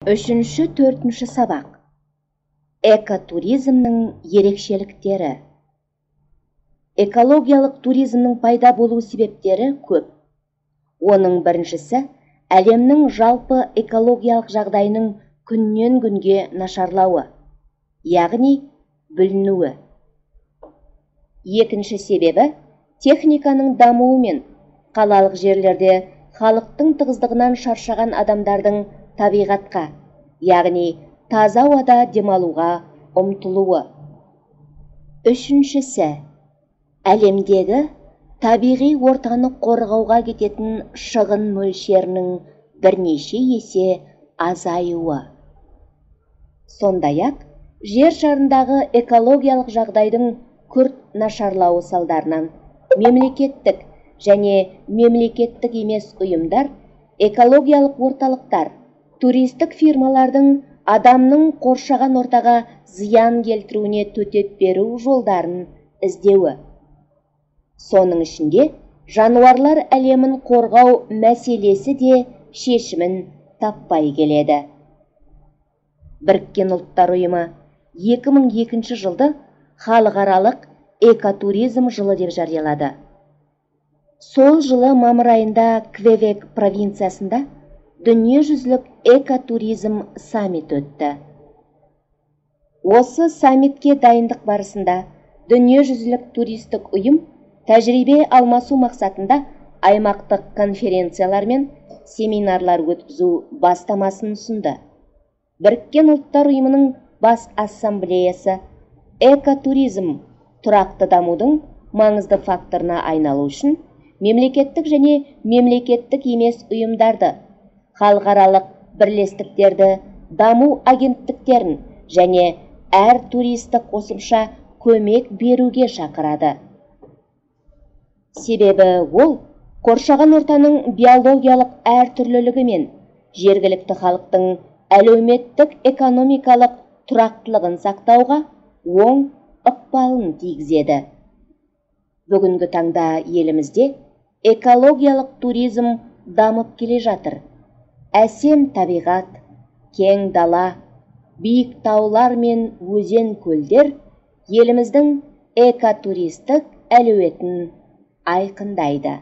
Үшінші, төртінші сабақ. Экотуризмнің ерекшеліктері. Экологиялық туризмнің пайда болу себептері көп. Оның біріншісі әлемнің жалпы экологиялық жағдайының күннен күнге нашарлауы, яғни бүлінуі. Екінші себебі техниканың дамуы мен қалалық жерлерде халықтың тығыздығынан шаршаған адамдардың табиғатқа, яғни таза ауада демалуға ұмтылуы. Үшіншісі, әлемдегі табиғи ортаны қорғауға кететін шығын мөлшерінің бірнеше есе азаюы. Сондай-ақ, жер шарындағы экологиялық жағдайдың күрт нашарлауы салдарынан мемлекеттік және мемлекеттік емес ұйымдар, экологиялық орталықтар, туристік фирмалардың адамның қоршаған ортаға зиян келтіруіне төтеп беру жолдарын іздеуі. Соның ішінде жануарлар әлемін қорғау мәселесі де шешімін таппай келеді. Біріккен ұлттар ұйымы 2002 жылды халықаралық экотуризм жылы деп жариялады. Сол жылы мамыр айында Квебек провинциясында дүниежүзілік экотуризм саммит өтті. Осы саммитке дайындық барысында дүниежүзілік туристік ұйым тәжірибе алмасу мақсатында аймақтық конференциялар мен семинарлар өткізу бастамасын ұсынды. Біріккен ұлттар ұйымының бас ассамблеясы экотуризм тұрақты дамудың маңызды факторына айналу үшін мемлекеттік және мемлекеттік емес ұйымдарды, халықаралық бірлестіктерді, даму агенттіктерін және әр туристік қосымша көмек беруге шақырады. Себебі ол қоршаған ортаның биологиялық әртүрлілігі мен жергілікті халықтың әлеуметтік экономикалық тұрақтылығын сақтауға оң ықпалын тигізеді. Бүгінгі таңда елімізде экологиялық туризм дамып келе жатыр. Әсем табиғат, кең дала, биік таулар мен өзен көлдер еліміздің экотуристік әлеуетін айқындайды.